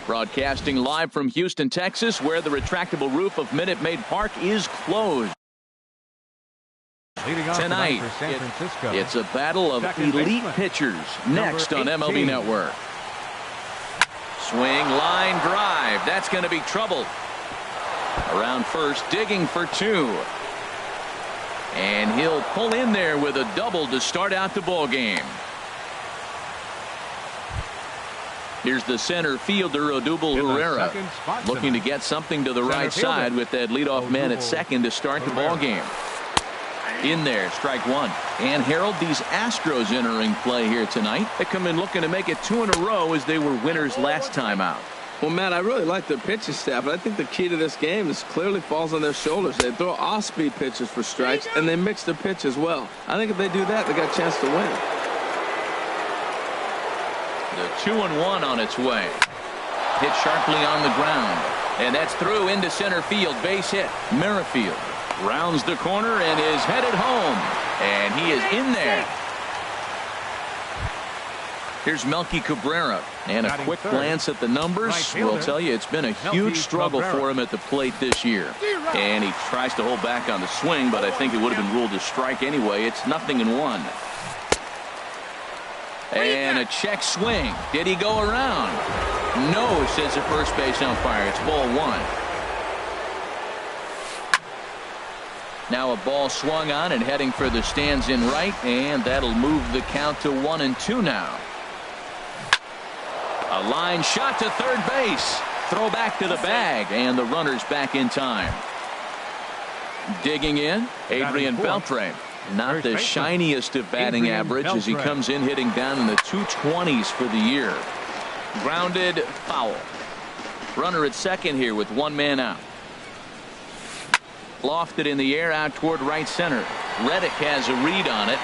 Broadcasting live from Houston, Texas, where the retractable roof of Minute Maid Park is closed. Tonight, it's a battle of elite pitchers next on MLB Network. Swing, line, drive. That's going to be trouble. Around first, digging for two. And he'll pull in there with a double to start out the ball game. Here's the center fielder, Odubel Herrera, looking to get something to the right side with that leadoff man at second to start the ball game. In there, strike one. And Harold, these Astros entering play here tonight. They come in looking to make it 2 in a row as they were winners last time out. Well, Matt, I really like their pitching staff, but I think the key to this game is clearly falls on their shoulders. They throw off-speed pitches for strikes, and they mix their pitch as well. I think if they do that, they got a chance to win. The 2-1 on its way. Hit sharply on the ground. And that's through into center field. Base hit. Merrifield rounds the corner and is headed home. And he is in there. Here's Melky Cabrera. And a quick glance at the numbers will tell you it's been a huge struggle for him at the plate this year. And he tries to hold back on the swing, but I think it would have been ruled a strike anyway. It's 0-1. And a check swing. Did he go around? No, says the first base umpire. It's ball one. Now a ball swung on and heading for the stands in right, and that'll move the count to 1-2 now. A line shot to third base. Throw back to the bag, and the runner's back in time. Digging in, Adrian Beltre. Not the shiniest of batting average as he comes in hitting down in the 220s for the year. Grounded, foul. Runner at second here with one man out. Lofted in the air out toward right center. Reddick has a read on it.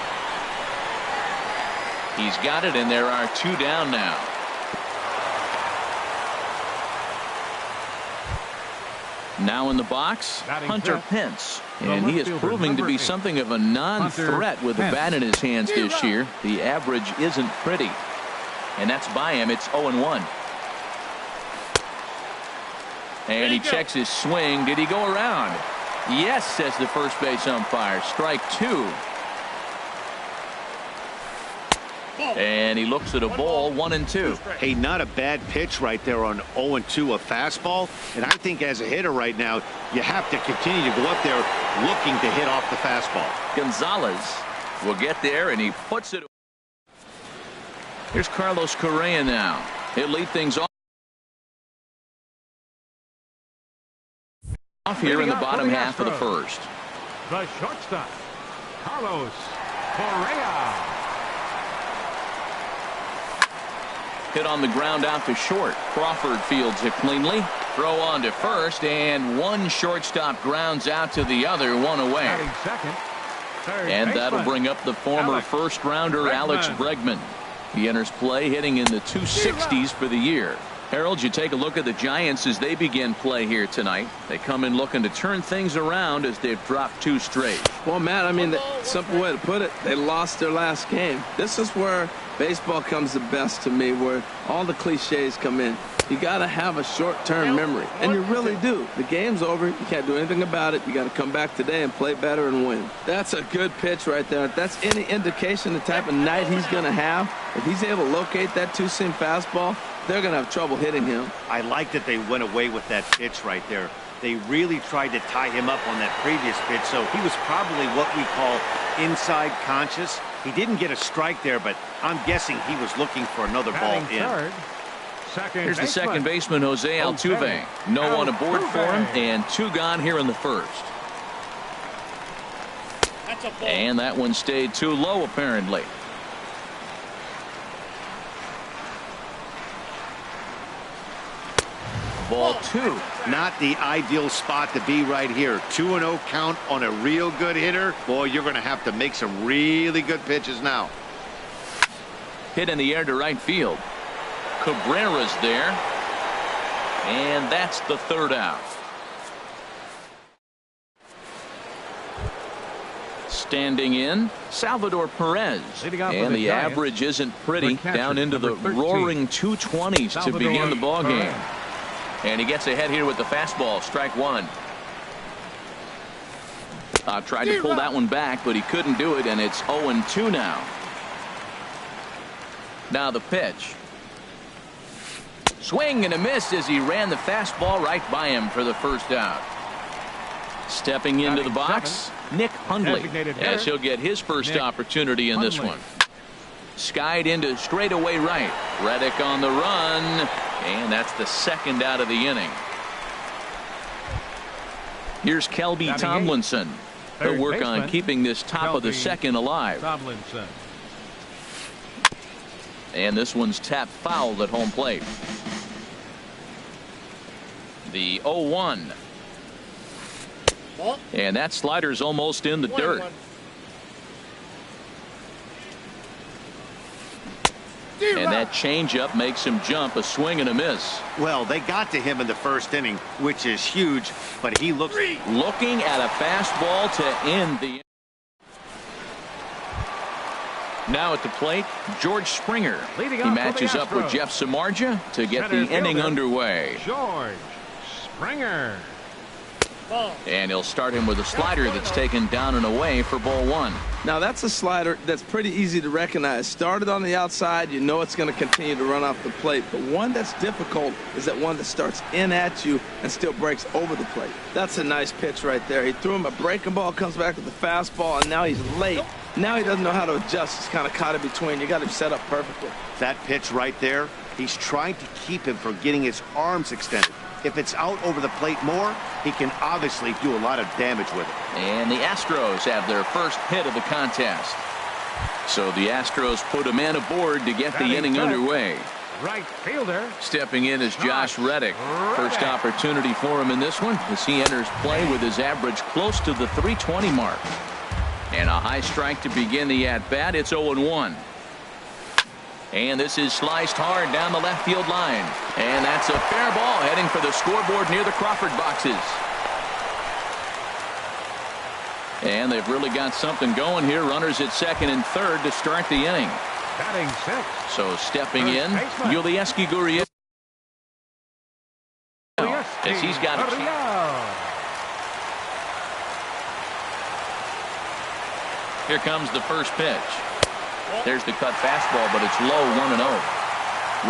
He's got it, and there are 2 down now. Now in the box, Hunter Pence. And he is proving to be something of a non-threat with the bat in his hands this year. The average isn't pretty. And that's by him. It's 0-1. And he checks his swing. Did he go around? Yes, says the first base umpire. Strike 2. And he looks at a ball, 1-2. Hey, not a bad pitch right there on 0-2, a fastball. And I think as a hitter right now, you have to continue to go up there looking to hit off the fastball. Gonzalez will get there, and he puts it. Here's Carlos Correa now. He'll lead things off here in the bottom half of the first. The shortstop, Carlos Correa. Hit on the ground out to short. Crawford fields it cleanly. Throw on to first, and one shortstop grounds out to the other, one away. And that'll bring up the former first-rounder Alex Bregman. He enters play hitting in the 260s for the year. Harold, you take a look at the Giants as they begin play here tonight. They come in looking to turn things around as they've dropped 2 straight. Well, Matt, I mean, the simple way to put it, they lost their last game. This is where baseball comes the best to me, where all the cliches come in. You got to have a short-term memory, and you really do. The game's over. You can't do anything about it. You got to come back today and play better and win. That's a good pitch right there. If that's any indication the type of night he's going to have, if he's able to locate that 2-seam fastball, they're going to have trouble hitting him. I like that they went away with that pitch right there. They really tried to tie him up on that previous pitch, so he was probably what we call inside conscious. He didn't get a strike there, but I'm guessing he was looking for another ball in. Here's the second baseman, Jose Altuve. No one aboard for him, and 2 gone here in the first. And that one stayed too low, apparently. Ball 2. Not the ideal spot to be right here. 2-0 count on a real good hitter. Boy, you're going to have to make some really good pitches now. Hit in the air to right field. Cabrera's there. And that's the 3rd out. Standing in, Salvador Perez. And the average isn't pretty, down into the roaring 220s to begin the ball game. And he gets ahead here with the fastball, strike one. Tried to pull that one back, but he couldn't do it, and it's 0-2 now. Now the pitch. Swing and a miss as he ran the fastball right by him for the first out. Stepping into the box, Nick Hundley, as he'll get his first opportunity in this one. Skied into straightaway right. Reddick on the run, and that's the second out of the inning. Here's Kelby Tomlinson. He'll work on keeping this top of the second alive. And this one's tapped foul at home plate. The 0-1. And that slider's almost in the dirt. And that changeup makes him jump, a swing and a miss. Well, they got to him in the first inning, which is huge, but he looks looking at a fastball to end the. Now at the plate, George Springer. He matches up with Jeff Samardzija to get the inning underway. George Springer. And he'll start him with a slider that's taken down and away for ball one. Now that's a slider that's pretty easy to recognize. Started on the outside, you know it's going to continue to run off the plate. But one that's difficult is that one that starts in at you and still breaks over the plate. That's a nice pitch right there. He threw him a breaking ball, comes back with the fastball, and now he's late. Now he doesn't know how to adjust. He's kind of caught in between. You got him set up perfectly. That pitch right there, he's trying to keep him from getting his arms extended. If it's out over the plate more, he can obviously do a lot of damage with it. And the Astros have their first hit of the contest. So the Astros put a man aboard to get the inning underway. Right fielder. Stepping in is Josh Reddick. First opportunity for him in this one as he enters play with his average close to the 320 mark. And a high strike to begin the at-bat. It's 0-1. And this is sliced hard down the left field line. And that's a fair ball heading for the scoreboard near the Crawford boxes. And they've really got something going here. Runners at second and third to start the inning. Batting sixth. So stepping in, Yulieski Gurriel. As he's got a Here comes the first pitch. There's the cut fastball, but it's low, 1-0.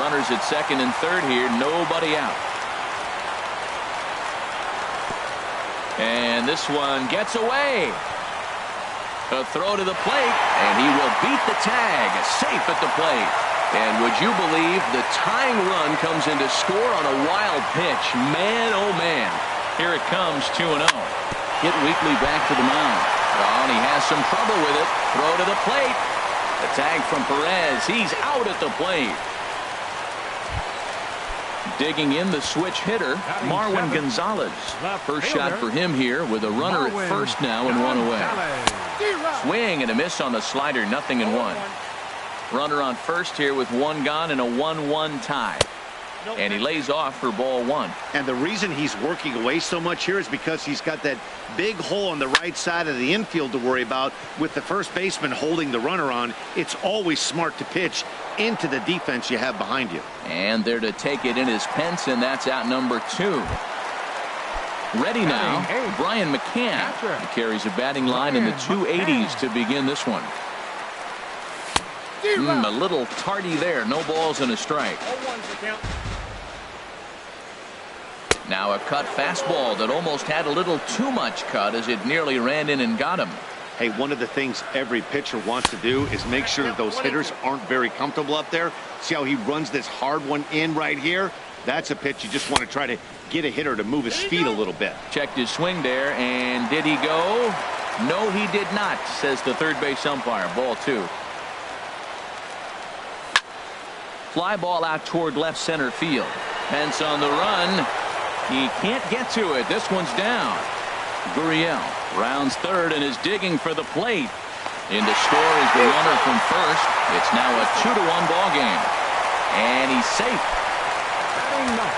Runners at second and third here, nobody out. And this one gets away. A throw to the plate, and he will beat the tag, safe at the plate. And would you believe the tying run comes into score on a wild pitch? Man, oh man. Here it comes, 2-0. Hit Weekly back to the mound. Oh, and he has some trouble with it. Throw to the plate. The tag from Perez. He's out at the plate. Digging in the switch hitter, Marwin Gonzalez. First shot for him here with a runner at first now and one away. Swing and a miss on the slider, 0-1. Runner on first here with one gone and a 1-1 tie. And he lays off for ball one. And the reason he's working away so much here is because he's got that big hole on the right side of the infield to worry about. With the first baseman holding the runner on, it's always smart to pitch into the defense you have behind you. And there to take it in is Pence, and that's out number 2. Ready now, Brian McCann. He carries a batting line in the 280s to begin this one. A little tardy there. No balls and a strike. Now a cut fastball that almost had a little too much cut as it nearly ran in and got him. Hey, one of the things every pitcher wants to do is make sure that those hitters aren't very comfortable up there. See how he runs this hard one in right here? That's a pitch you just want to try to get a hitter to move his feet a little bit. Checked his swing there, and did he go? No, he did not, says the third base umpire. Ball 2. Fly ball out toward left center field. Pence on the run. He can't get to it. This one's down. Gurriel rounds third and is digging for the plate. In to score is the runner from first. It's now a 2-1 ball game. And he's safe.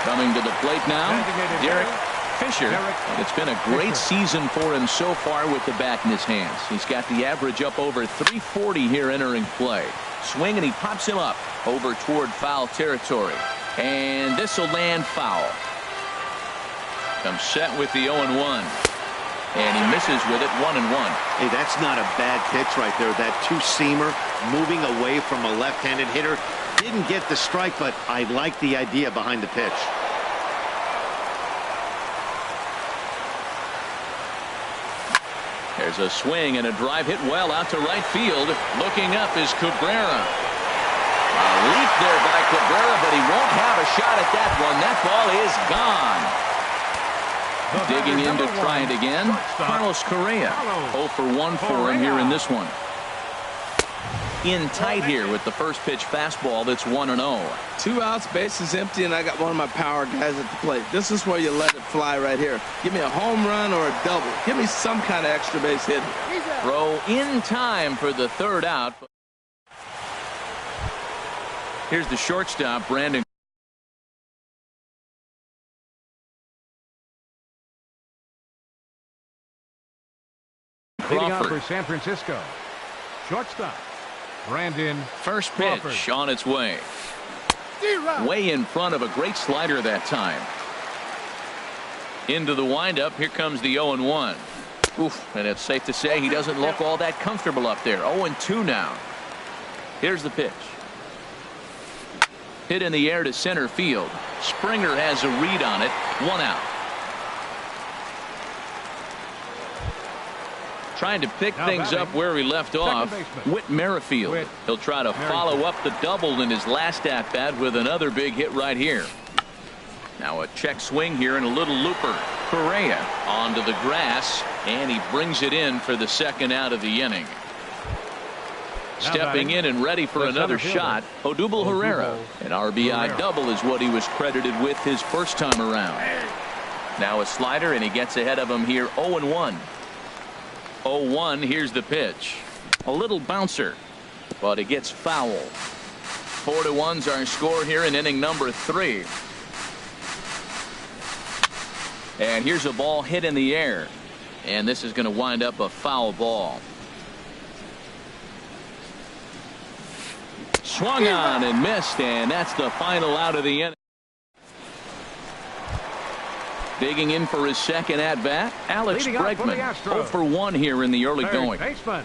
Coming to the plate now, Derek Fisher, and it's been a great season for him so far with the bat in his hands. He's got the average up over 340 here entering play. Swing, and he pops him up over toward foul territory. And this will land foul. Comes set with the 0-1. And he misses with it, 1-1. Hey, that's not a bad pitch right there. That two-seamer moving away from a left-handed hitter. Didn't get the strike, but I like the idea behind the pitch. There's a swing and a drive hit well out to right field. Looking up is Cabrera. A leap there by Cabrera, but he won't have a shot at that one. That ball is gone. Digging in to try it again, Carlos Correa. 0 for 1 for him here in this one. In tight here with the first pitch fastball that's 1-0. 2 outs, bases empty, and I got one of my power guys at the plate. This is where you let it fly right here. Give me a home run or a double. Give me some kind of extra base hit. Throw in time for the 3rd out. Here's the shortstop, Brandon. Leading off for San Francisco, shortstop Brandon. First pitch Crawford. on its way. Way in front of a great slider that time. Into the windup. Here comes the 0-1. Oof, and it's safe to say he doesn't look all that comfortable up there. 0-2 now. Here's the pitch. Hit in the air to center field. Springer has a read on it. 1 out. Trying to pick things up where he left off. Whit Merrifield. He'll try to follow up the double in his last at-bat with another big hit right here. Now a check swing here and a little looper. Correa onto the grass, and he brings it in for the 2nd out of the inning. Stepping in and ready for another shot, Odubel Herrera. An RBI double is what he was credited with his first time around. Now a slider, and he gets ahead of him here. 0-1. 0-1. Here's the pitch. A little bouncer, but it gets foul. 4-1's our score here in inning number 3. And here's a ball hit in the air, and this is going to wind up a foul ball. Swung on and missed, and that's the final out of the inning. Digging in for his 2nd at bat, Alex Bregman. 0 for 1 here in the early going. Baseman,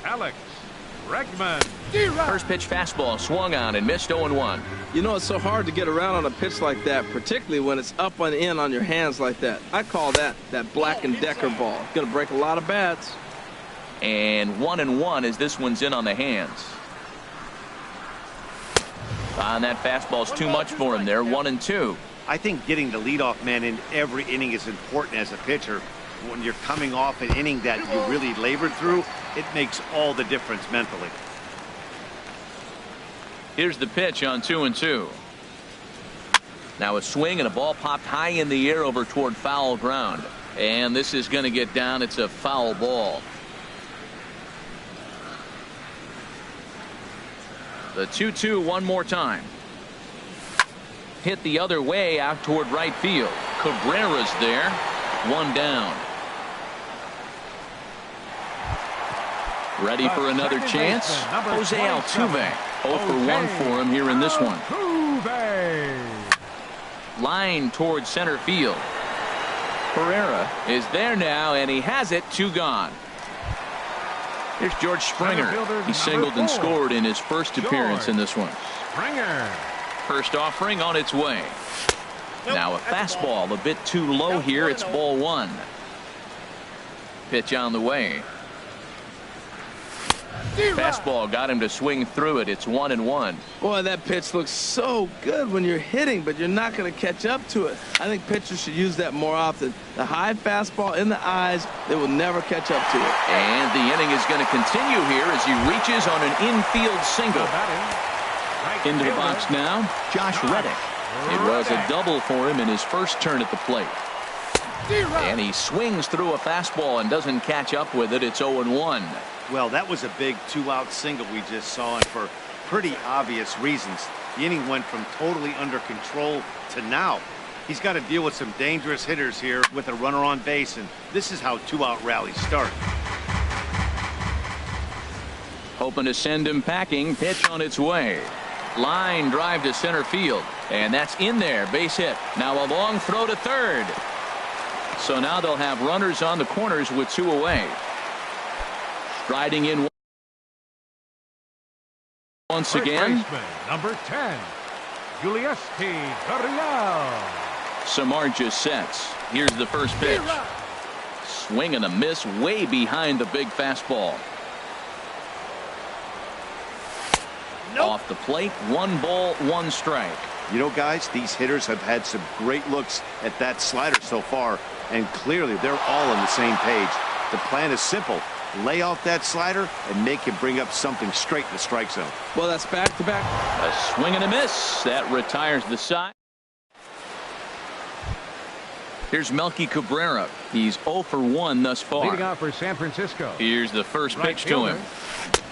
Alex Bregman. First pitch fastball swung on and missed. 0-1. You know, it's so hard to get around on a pitch like that, particularly when it's up and in on your hands like that. I call that Black & Decker ball. It's going to break a lot of bats. And 1-1 as this one's in on the hands. And that fastball's too much for him there. 1-2. I think getting the leadoff man in every inning is important as a pitcher. When you're coming off an inning that you really labored through, it makes all the difference mentally. Here's the pitch on 2-2. Now a swing and a ball popped high in the air over toward foul ground. And this is going to get down. It's a foul ball. The 2-2 one more time. Hit the other way out toward right field. Cabrera's there. 1 down. Ready for another chance. Jose Altuve. 0 for 1 for him here in this one. Line towards center field. Pereira is there now, and he has it. 2 gone. Here's George Springer. He singled and scored in his first appearance in this one. Springer. First offering on its way. Now a fastball a bit too low here. It's ball 1. Pitch on the way. Fastball got him to swing through it. It's 1-1. Boy, that pitch looks so good when you're hitting, but you're not going to catch up to it. I think pitchers should use that more often. The high fastball in the eyes, they will never catch up to it. And the inning is going to continue here as he reaches on an infield single. Into the box now, Josh Reddick. It was a double for him in his first turn at the plate. And he swings through a fastball and doesn't catch up with it. It's 0-1. Well, that was a big 2-out single we just saw, and for pretty obvious reasons. The inning went from totally under control to now He's got to deal with some dangerous hitters here with a runner on base, and this is how two-out rallies start. Hoping to send him packing. Pitch on its way. Line drive to center field. And that's in there. Base hit. Now a long throw to third. So now they'll have runners on the corners with 2 away. Striding in once again. Number 10, Julius Gurriel. Samar just sets. Here's the first pitch. Swing and a miss way behind the big fastball. Off the plate, 1 ball, 1 strike. You know, guys, these hitters have had some great looks at that slider so far, and clearly they're all on the same page. The plan is simple. Lay off that slider and make him bring up something straight in the strike zone. Well, that's back-to-back. A swing and a miss. That retires the side. Here's Melky Cabrera. He's 0 for 1 thus far. Leading off for San Francisco. Here's the first pitch to him.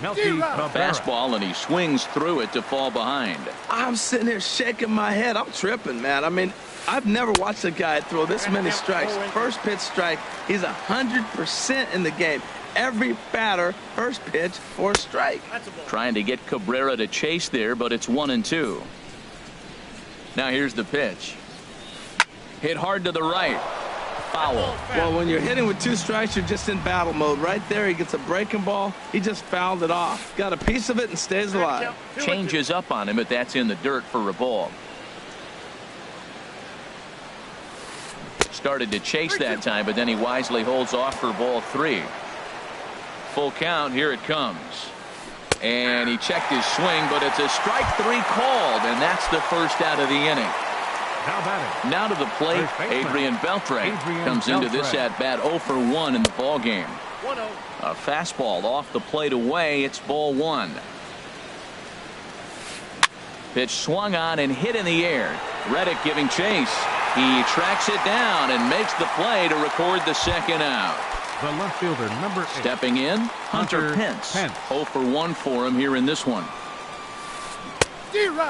Melky Cabrera. Fastball, and he swings through it to fall behind. I'm sitting here shaking my head. I'm tripping, man. I mean, I've never watched a guy throw this many strikes. First pitch strike. He's 100% in the game. Every batter, first pitch for a strike. Trying to get Cabrera to chase there, but it's 1-2. Now here's the pitch. Hit hard to the right. Foul. Well, when you're hitting with 2 strikes, you're just in battle mode. Right there, he gets a breaking ball. He just fouled it off. Got a piece of it and stays alive. Changes up on him, but that's in the dirt for a ball. Started to chase that time, but then he wisely holds off for ball 3. Full count. Here it comes. And he checked his swing, but it's a strike 3 called, and that's the first out of the inning. Now to the plate, Adrian Beltre comes into this at-bat 0 for 1 in the ballgame. A fastball off the plate away. It's ball 1. Pitch swung on and hit in the air. Reddick giving chase. He tracks it down and makes the play to record the second out. The left fielder, number 8. Stepping in, Hunter Pence. 0 for 1 for him here in this one.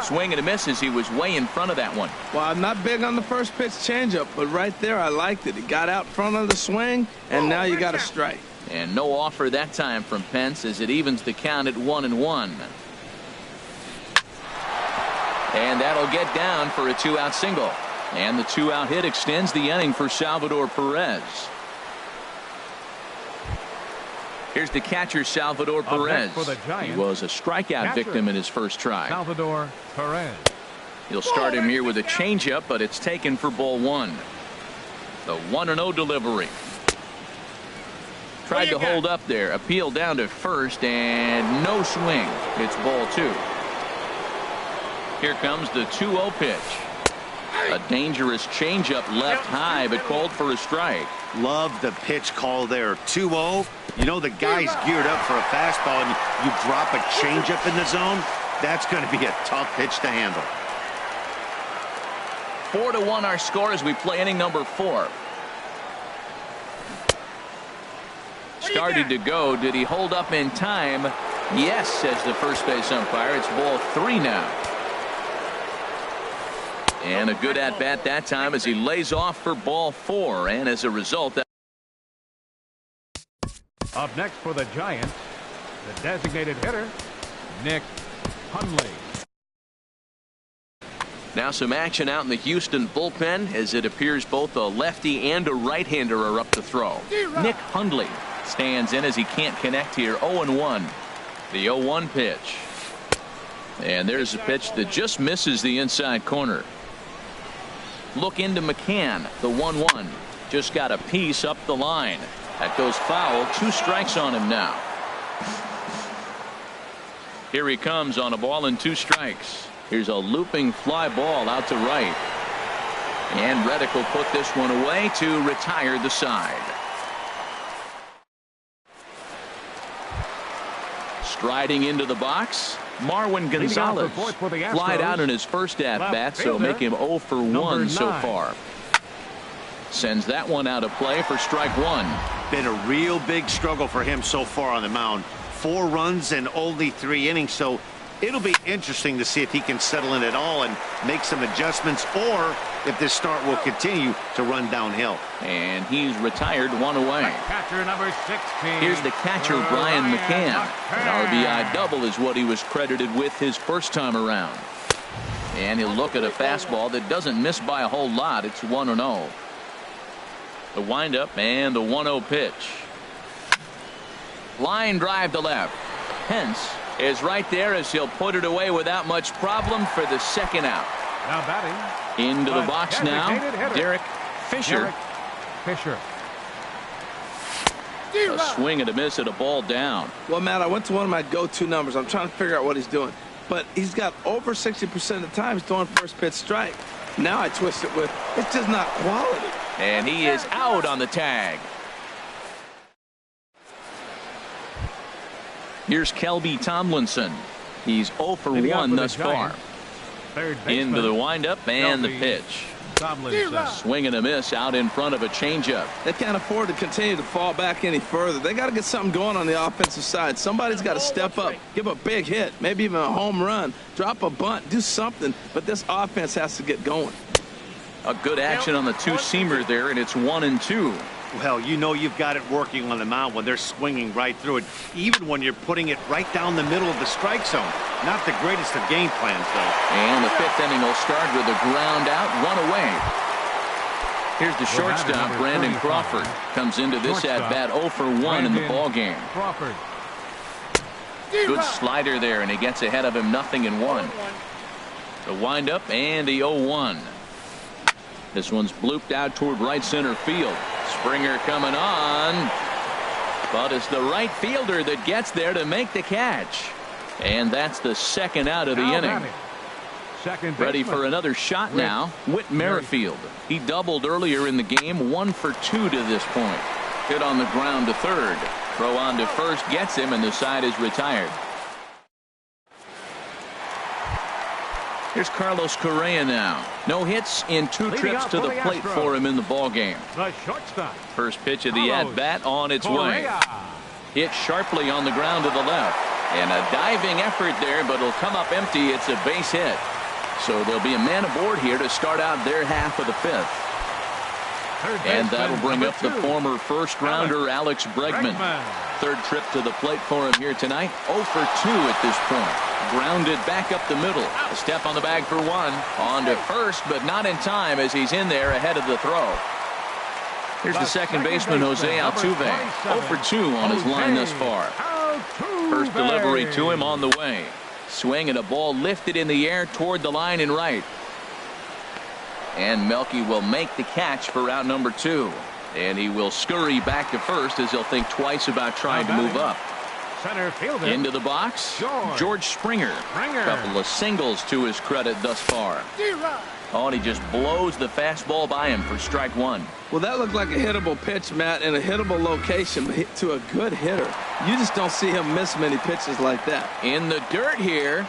Swing and a miss as he was way in front of that one. Well, I'm not big on the first pitch changeup, but right there I liked it. He got out front of the swing, and now you got a strike. And no offer that time from Pence as it evens the count at 1-1. And that'll get down for a 2-out single. And the 2-out hit extends the inning for Salvador Perez. Here's the catcher, Salvador Perez. He was a strikeout victim in his first try. Salvador Perez. He'll start him here with a changeup, but it's taken for ball 1. The 1-0 delivery. Tried to hold up there. Appeal down to first, and no swing. It's ball 2. Here comes the 2-0 pitch. A dangerous changeup left high, but called for a strike. Love the pitch call there. 2-0. You know, the guy's geared up for a fastball, and you drop a changeup in the zone. That's going to be a tough pitch to handle. 4-1 our score as we play inning number 4. Started to go. Did he hold up in time? Yes, says the first base umpire. It's ball 3 now. And a good at-bat that time as he lays off for ball 4. And as a result, up next for the Giants, the designated hitter, Nick Hundley. now some action out in the Houston bullpen as it appears both a lefty and a right-hander are up to throw. Nick Hundley stands in as he can't connect here. 0-1. The 0-1 pitch. And there's a pitch that just misses the inside corner. Look into McCann, the 1-1. Just got a piece up the line. That goes foul. 2 strikes on him now. Here he comes on a ball and 2 strikes. Here's a looping fly ball out to right. And Reddick will put this one away to retire the side. Striding into the box, Marwin Gonzalez flied out in his first at-bat, so make him 0 for 1 so far. Sends that one out of play for strike 1. Been a real big struggle for him so far on the mound. 4 runs and only 3 innings, so It'll be interesting to see if he can settle in at all and make some adjustments, or if this start will continue to run downhill. And he's retired, one away. Catcher number 16. Here's the catcher, Brian McCann. An RBI double is what he was credited with his first time around. And he'll look at a fastball that doesn't miss by a whole lot. It's 1-0. The windup and the 1-0 pitch. Line drive to left. Pence is right there as he'll put it away without much problem for the second out. Now batting. Into the box now, Derek Fisher. A swing and a miss at a ball down. Well, Matt, I went to one of my go-to numbers. I'm trying to figure out what he's doing. But he's got over 60% of the time he's throwing first pitch strike. Now I twist it with, it's just not quality. And he is out on the tag. Here's Kelby Tomlinson. He's 0 for 1 thus far. Into the windup and the pitch. Swing and a miss out in front of a changeup. They can't afford to continue to fall back any further. They got to get something going on the offensive side. Somebody's got to step up, give a big hit, maybe even a home run, drop a bunt, do something. But this offense has to get going. A good action on the two-seamer there, and it's 1-2. Well, you know you've got it working on the mound when they're swinging right through it, even when you're putting it right down the middle of the strike zone. Not the greatest of game plans, though. And the fifth inning will start with a ground out, one away. Here's the shortstop, Brandon Crawford. Comes into this at-bat 0 for 1 in the ballgame. Good slider there, and he gets ahead of him, 0-1. The windup and the 0-1. This one's blooped out toward right center field. Springer coming on, but it's the right fielder that gets there to make the catch. And that's the second out of the inning. Ready for another shot now, Whit Merrifield. He doubled earlier in the game, 1 for 2 to this point. Hit on the ground to third. Throw on to first gets him, and the side is retired. Here's Carlos Correa now. No hits in 2 trips to the plate for him in the ballgame. First pitch of the at-bat on its way. Hit sharply on the ground to the left. And a diving effort there, but it'll come up empty. It's a base hit. So there'll be a man aboard here to start out their half of the fifth. And that'll bring up the former first-rounder Alex Bregman. Third trip to the plate for him here tonight. 0 for 2 at this point. Grounded back up the middle. A step on the bag for 1. On to first, but not in time as he's in there ahead of the throw. Here's the second baseman, Jose Altuve. 0 for 2 on his line thus far. First delivery to him on the way. Swing and a ball lifted in the air toward the line and right. And Melky will make the catch for out number 2. And he will scurry back to first as he'll think twice about trying to move up. Into the box, George Springer. Couple of singles to his credit thus far. Oh, and he just blows the fastball by him for strike 1. Well, that looked like a hittable pitch, Matt, in a hittable location hit to a good hitter. You just don't see him miss many pitches like that. In the dirt here.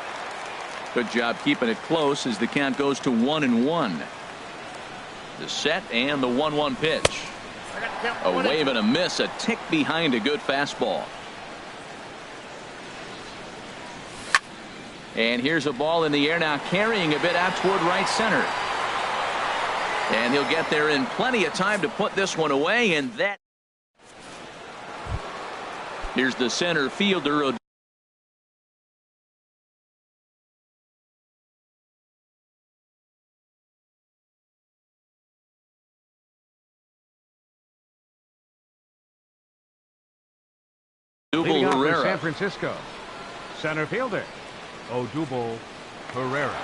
Good job keeping it close as the count goes to 1-1. The set and the 1-1 pitch. A wave and a miss, a tick behind a good fastball. And here's a ball in the air now, carrying a bit out toward right center. And he'll get there in plenty of time to put this one away, and that. Here's the center fielder. Leading off for San Francisco, center fielder Odubel Herrera.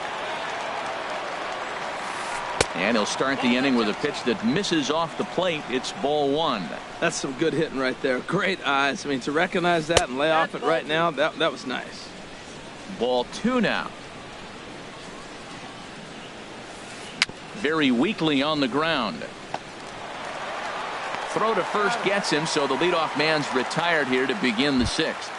And he'll start the inning with a pitch that misses off the plate. It's ball 1. That's some good hitting right there. Great eyes. I mean, to recognize that and lay off it right now, that was nice. Ball 2 now. Very weakly on the ground. Throw to first gets him, so the leadoff man's retired here to begin the 6th.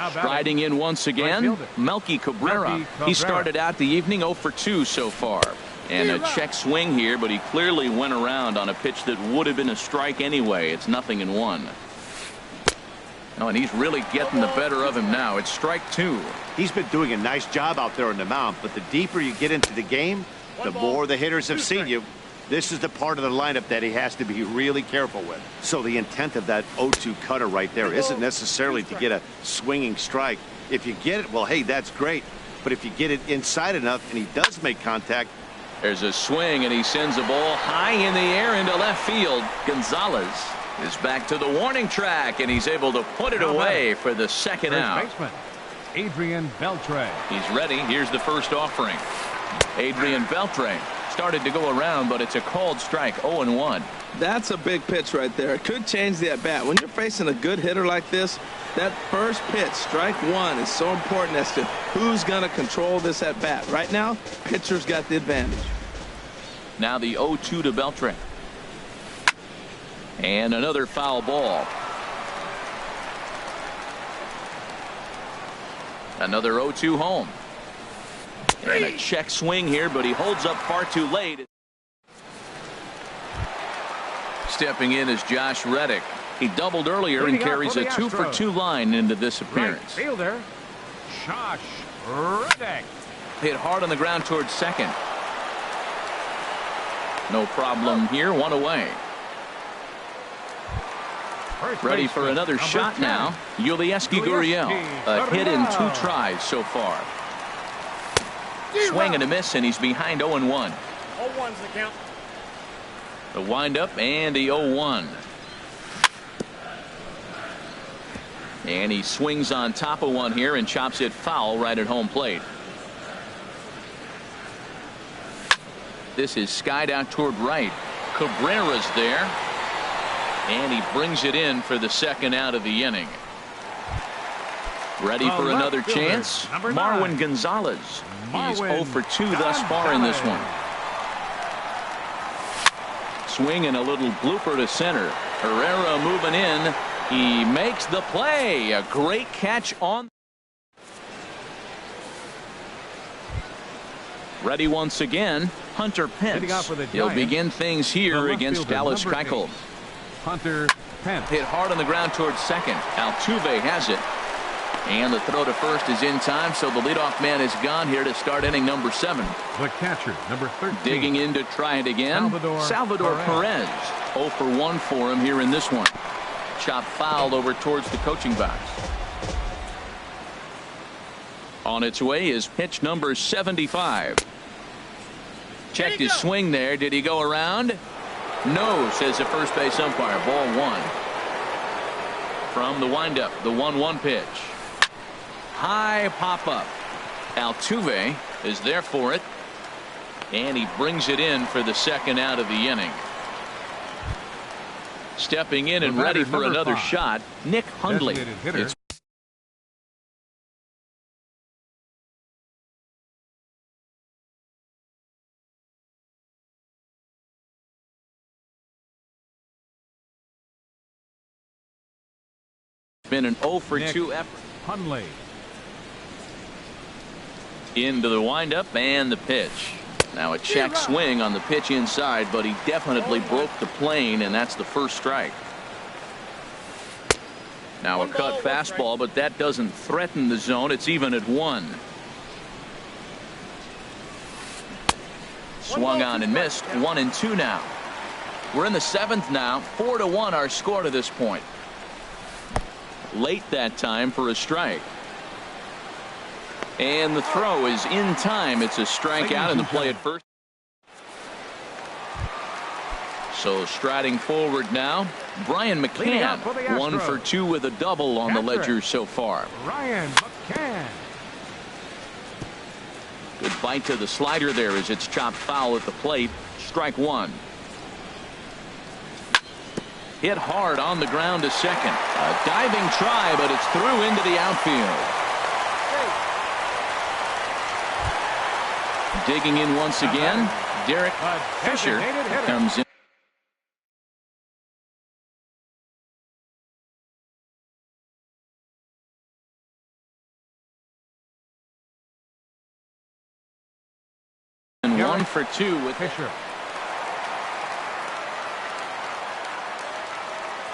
Striding in once again, Melky Cabrera. He started out the evening 0 for 2 so far. And a check swing here, but he clearly went around on a pitch that would have been a strike anyway. It's 0-1. Oh, and he's really getting the better of him now. It's strike two. He's been doing a nice job out there on the mound, but the deeper you get into the game, the more the hitters have seen you. This is the part of the lineup that he has to be really careful with. So the intent of that 0-2 cutter right there isn't necessarily to get a swinging strike. If you get it, well, hey, that's great. But if you get it inside enough and he does make contact. There's a swing, and he sends a ball high in the air into left field. Gonzalez is back to the warning track, and he's able to put it away for the second out. Baseman, Adrian Beltre. He's ready. Here's the first offering. Adrian Beltre started to go around, but it's a called strike. 0-1. That's a big pitch right there. It could change the at-bat. When you're facing a good hitter like this, that first pitch, strike one, is so important as to who's going to control this at-bat. Right now, pitcher's got the advantage. Now the 0-2 to Beltre. And another foul ball. Another 0-2 home. And a check swing here, but he holds up far too late. Stepping in is Josh Reddick. He doubled earlier and carries a 2-for-2 line into this appearance. Right fielder, Josh Reddick. Hit hard on the ground towards second. No problem here. One away. Ready for another shot now. Yulieski Gurriel. A hit in 2 tries so far. Swing and a miss, and he's behind 0-1. 0-1's the count. The windup and the 0-1. And he swings on top of one here and chops it foul right at home plate. This is skied out toward right. Cabrera's there. And he brings it in for the second out of the inning. Ready for another chance? Marwin Gonzalez. He's 0-for-2 thus far in this one. Swing and a little blooper to center. Herrera moving in. He makes the play. A great catch on. Ready once again. Hunter Pence. He'll begin things here against Dallas Keuchel. Hunter Pence. Hit hard on the ground towards second. Altuve has it. And the throw to first is in time, so the leadoff man is gone here to start inning number 7. The catcher, number 13. Digging in to try it again. Salvador Perez. 0-for-1 for him here in this one. Chop fouled over towards the coaching box. On its way is pitch number 75. Checked his swing there. Did he go around? No, says the first base umpire. Ball 1. From the windup, the 1-1 pitch. High pop up. Altuve is there for it. And he brings it in for the second out of the inning. Stepping in and ready for another shot, Nick Hundley. It's been an 0-for-2 effort. Hundley. Into the windup and the pitch. Now a check swing on the pitch inside, but he definitely broke the plane, and that's the first strike. Now a cut fastball, but that doesn't threaten the zone. It's even at 1. Swung on and missed. 1-2 now. We're in the 7th now. 4-1 our score to this point. Late that time for a strike. And the throw is in time. It's a strikeout in the play at first. So striding forward now, Brian McCann. 1-for-2 with a double on the ledger so far. Brian McCann. Good bite to the slider there as it's chopped foul at the plate. Strike 1. Hit hard on the ground to second. A diving try, but it's through into the outfield. Digging in once again, Derek Fisher comes in. And 1-for-2 with Fisher.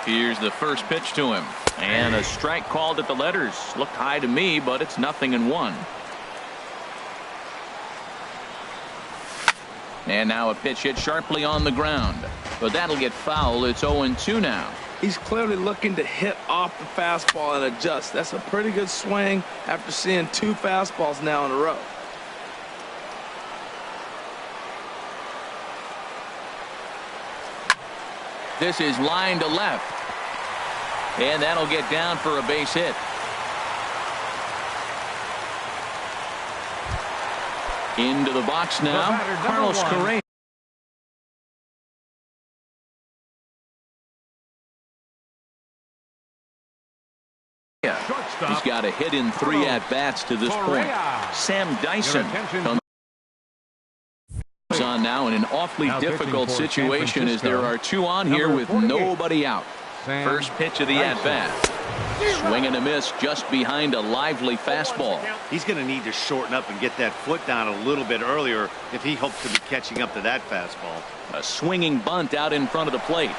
Here's the first pitch to him. And a strike called at the letters. Looked high to me, but it's 0-1. And now a pitch hit sharply on the ground. But that'll get foul. It's 0-2 now. He's clearly looking to hit off the fastball and adjust. That's a pretty good swing after seeing 2 fastballs now in a row. This is line to left. And that'll get down for a base hit. Into the box now, Carlos Correa. He's got a hit in 3 at-bats to this point. Sam Dyson comes on now in an awfully difficult situation as there are 2 on here with nobody out. First pitch of the at-bat. Swing and a miss just behind a lively fastball. He's going to need to shorten up and get that foot down a little bit earlier if he hopes to be catching up to that fastball. A swinging bunt out in front of the plate.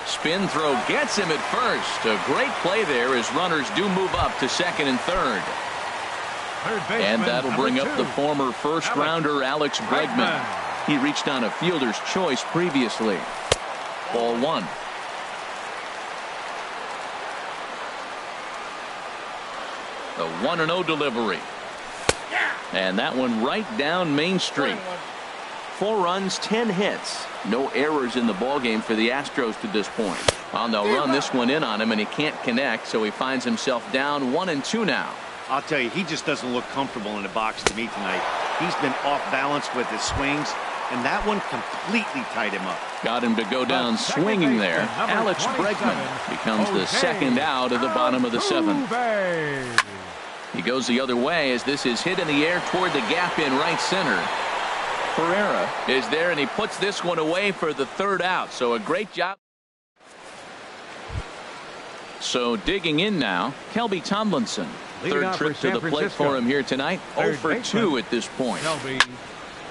Spin throw gets him at first. A great play there as runners do move up to second and third. And that'll bring up the former first-rounder Alex Bregman. He reached on a fielder's choice previously. Ball 1. The 1-0 delivery. And that one right down Main Street. 4 runs, 10 hits. No errors in the ballgame for the Astros to this point. Well, they'll run this one in on him, and he can't connect, so he finds himself down 1-2 now. I'll tell you, he just doesn't look comfortable in the box to me tonight. He's been off balance with his swings, and that one completely tied him up. Got him to go down swinging there. Alex Bregman becomes the second out of the bottom of the 7th. He goes the other way as this is hit in the air toward the gap in right center. Herrera is there, and he puts this one away for the 3rd out. So a great job. So digging in now, Kelby Tomlinson. 3rd trip to the plate for him here tonight. 0 for 2 at this point. Kelby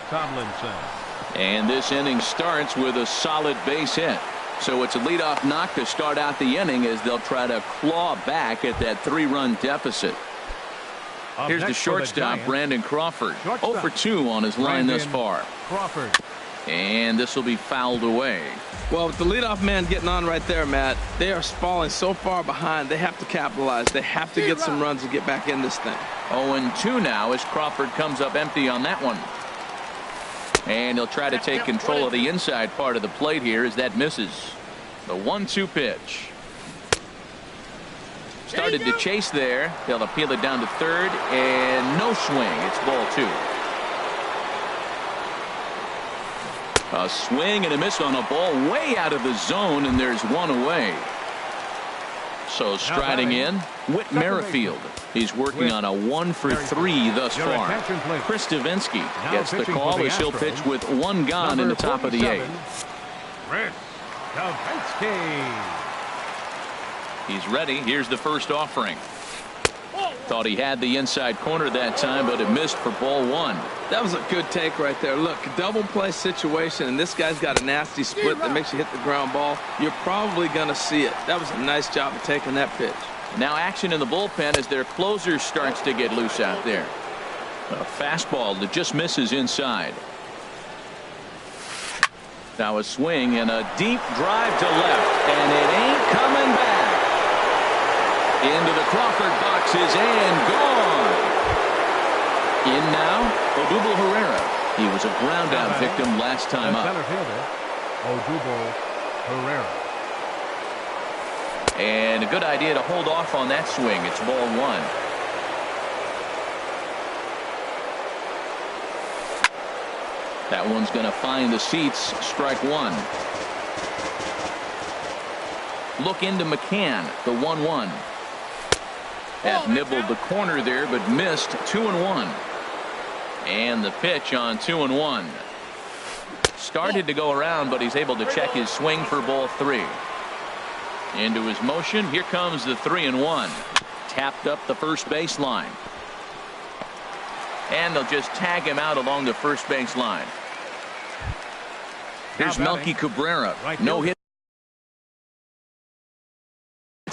Tomlinson. And this inning starts with a solid base hit. So it's a leadoff knock to start out the inning as they'll try to claw back at that 3-run deficit. Here's the shortstop, Brandon Crawford. 0 for 2 on his line thus far. Crawford. And this will be fouled away. Well, with the leadoff man getting on right there, Matt, they are falling so far behind. They have to capitalize. They have to get some runs to get back in this thing. 0-2 now as Crawford comes up empty on that one. And he'll try to take control of the inside part of the plate here as that misses. The 1-2 pitch. Started to chase there. They'll appeal it down to 3rd, and no swing. It's ball 2. A swing and a miss on a ball way out of the zone, and there's 1 away. So striding in, Whit Merrifield. He's working on a 1 for 3 thus far. Chris Davinsky gets the call as he'll pitch with 1 gone in the top of the 8th. Chris Davinsky. He's ready. Here's the first offering. Thought he had the inside corner that time, but it missed for ball 1. That was a good take right there. Look, double play situation, and this guy's got a nasty split that makes you hit the ground ball. You're probably going to see it. That was a nice job of taking that pitch. Now action in the bullpen as their closer starts to get loose out there. A fastball that just misses inside. Now a swing and a deep drive to left, and it ain't coming back. Into the Crawford boxes and gone. In now, Odubel Herrera. He was a ground out victim last time up. Center fielder, Odubel Herrera. And a good idea to hold off on that swing. It's ball 1. That one's going to find the seats. Strike 1. Look into McCann, the 1-1. That nibbled the corner there, but missed. 2-1. And the pitch on 2-1. Started to go around, but he's able to check his swing for ball 3. Into his motion. Here comes the 3-1. Tapped up the first baseline. And they'll just tag him out along the first baseline. Here's Melky Cabrera. No hit.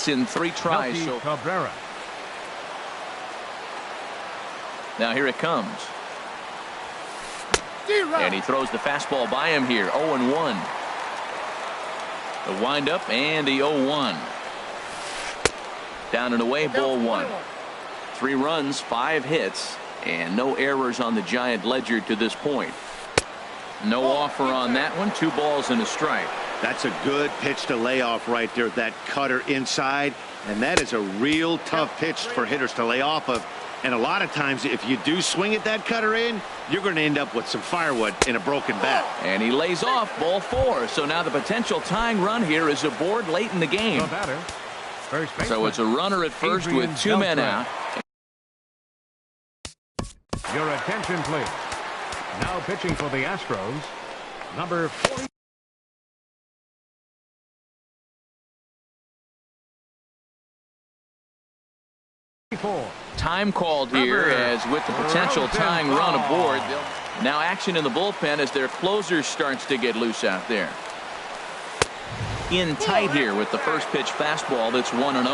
hits in 3 tries. So now here it comes. And he throws the fastball by him here. 0-1. The windup and the 0-1. Down and away, ball 1. 3 runs, 5 hits, and no errors on the Giant ledger to this point. No offer on that one. 2 balls and a strike. That's a good pitch to lay off right there. That cutter inside, and that is a real tough pitch for hitters to lay off of. And a lot of times, if you do swing at that cutter in, you're going to end up with some firewood in a broken bat. And he lays off, ball 4. So now the potential tying run here is aboard late in the game. So it's a runner at first with 2 men out. Your attention, please. Now pitching for the Astros, number 40. Time called here as with the potential tying run aboard. Now action in the bullpen as their closer starts to get loose out there. In tight here with the first pitch fastball that's 1-0.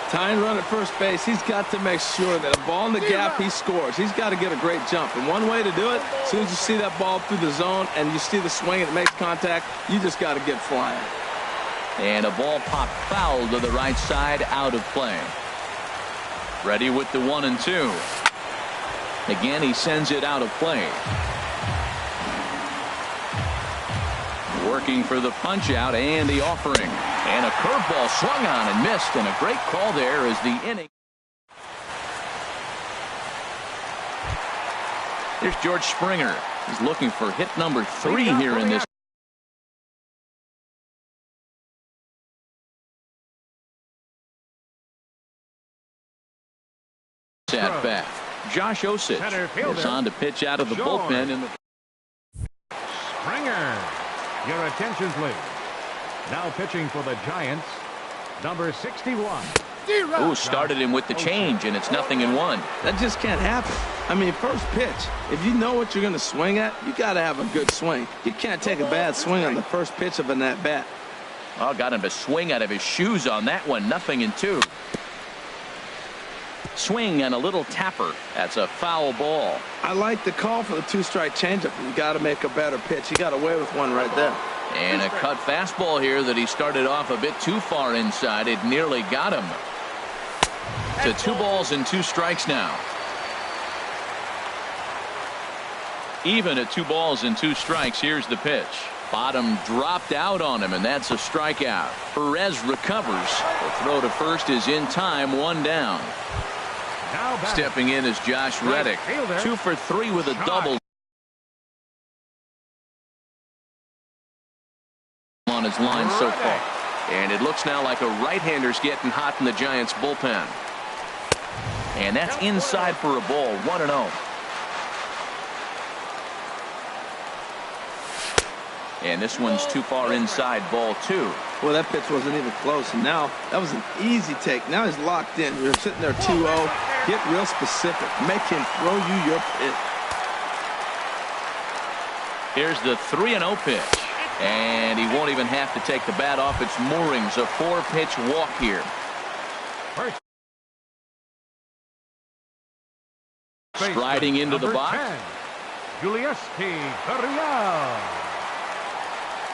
Tying run at first base. He's got to make sure that a ball in the gap he scores. He's got to get a great jump. And one way to do it, as soon as you see that ball through the zone and you see the swing and it makes contact, you just got to get flying. And a ball popped foul to the right side, out of play. Ready with the 1-2. Again, he sends it out of play. Working for the punch out and the offering. And a curveball swung on and missed, and a great call there as the inning. Here's George Springer. He's looking for hit number 3 here in this. At bat. Josh Osich is on to pitch out of the bullpen in the. Springer, your attention, please. Now pitching for the Giants, number 61. Ooh, started him with the change, and it's 0-1. That just can't happen. I mean, first pitch, if you know what you're going to swing at, you got to have a good swing. You can't take a bad swing on the first pitch of an at-bat. Oh, got him to swing out of his shoes on that one. 0-2. Swing and a little tapper. That's a foul ball. I like the call for the 2-strike changeup. You got to make a better pitch. He got away with one right there. And a cut fastball here that he started off a bit too far inside. It nearly got him. To 2 balls and 2 strikes now. Even at 2 balls and 2 strikes. Here's the pitch. Bottom dropped out on him, and that's a strikeout. Perez recovers. The throw to first is in time. 1 down. Stepping in is Josh Reddick. 2 for 3 with a double on his line so far. And it looks now like a right-hander's getting hot in the Giants bullpen. And that's inside for a ball. 1-0. And this one's too far inside, ball 2. Well, that pitch wasn't even close. And now that was an easy take. Now he's locked in. You're sitting there 2-0. Get real specific. Make him throw you your pitch. Here's the 3-0 pitch. And he won't even have to take the bat off its moorings. A 4-pitch walk here. Striding into the box.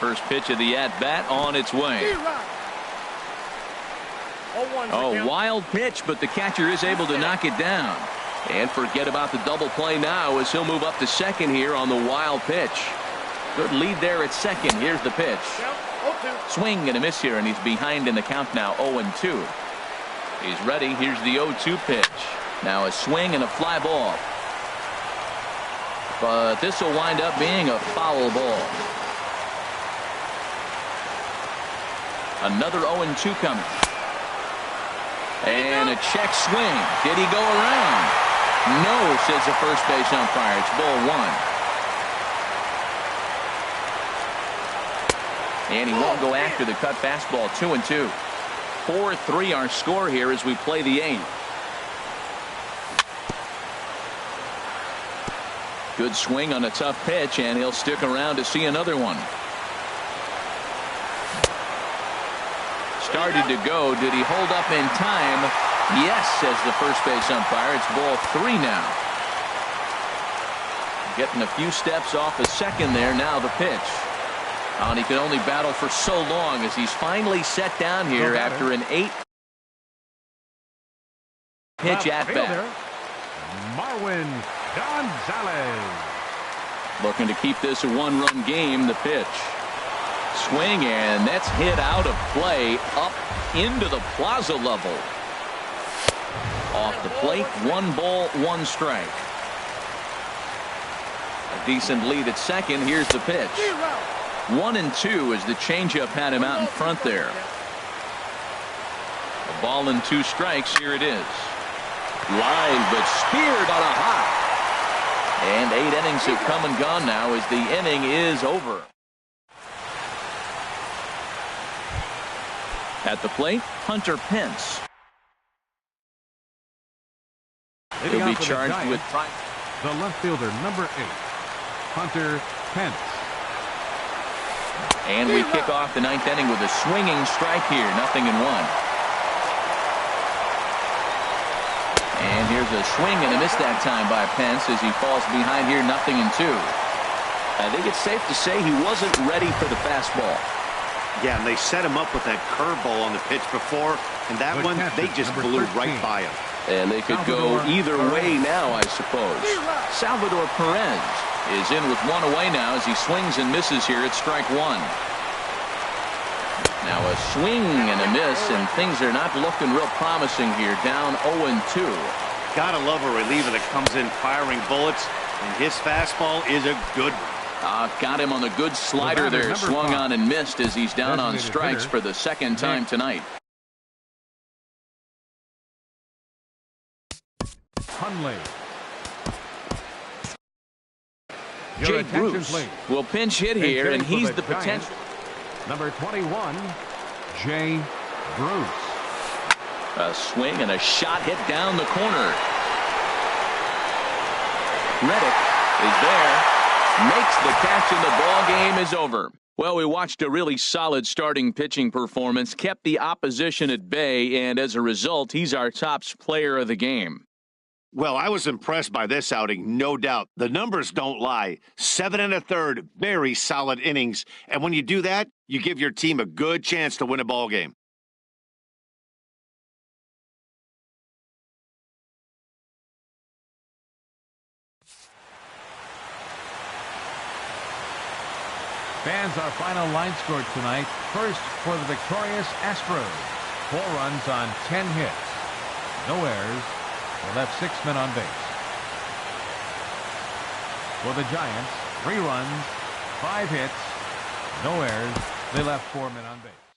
First pitch of the at-bat on its way. Oh, wild pitch, but the catcher is able to knock it down. And forget about the double play now as he'll move up to second here on the wild pitch. Good lead there at second. Here's the pitch. Swing and a miss here, and he's behind in the count now, 0-2. He's ready. Here's the 0-2 pitch. Now a swing and a fly ball. But this will wind up being a foul ball. Another 0-2 coming. And a check swing. Did he go around? No, says the first base umpire. It's ball 1. And he won't go after the cut fastball. 2-2. 4-3 our score here as we play the 8th. Good swing on a tough pitch, and he'll stick around to see another one. started to go. Did he hold up in time? Yes, says the first base umpire. It's ball 3 now. Getting a few steps off a second there. Now the pitch. And he could only battle for so long as he's finally set down here after an 8 pitch at bat. Marwin Gonzalez. Looking to keep this a one-run game. The pitch. Swing, and that's hit out of play up into the plaza level. Off the plate, 1 ball, 1 strike. A decent lead at second. Here's the pitch. 1-2 as the changeup had him out in front there. A ball and 2 strikes. Here it is. Line, but speared on a hop. And 8 innings have come and gone now as the inning is over. At the plate, Hunter Pence. He'll be charged with the left fielder, number 8, Hunter Pence. And we kick off the 9th inning with a swinging strike here. 0-1. And here's a swing and a miss that time by Pence as he falls behind here. 0-2. I think it's safe to say he wasn't ready for the fastball. Yeah, and they set him up with that curveball on the pitch before, and that one, they just blew right by him. And they could go either way now, I suppose. Salvador Perez is in with 1 away now as he swings and misses here at strike 1. Now a swing and a miss, and things are not looking real promising here. Down 0-2. Gotta love a reliever that comes in firing bullets, and his fastball is a good one. Got him on the good slider there. Swung on and missed as he's down on strikes for the 2nd time tonight. Hunley. Jake Bruce will pinch hit here, and he's the potential. Number 21, Jay Bruce. A swing and a shot hit down the corner. Reddick is there. Makes the catch, and the ball game is over. Well, we watched a really solid starting pitching performance, kept the opposition at bay, and as a result, he's our top player of the game. Well, I was impressed by this outing, no doubt. The numbers don't lie. 7 1/3, very solid innings. And when you do that, you give your team a good chance to win a ball game. Fans, our final line score tonight. First for the victorious Astros. 4 runs on 10 hits. No errors. They left 6 men on base. For the Giants, 3 runs, 5 hits, no errors. They left 4 men on base.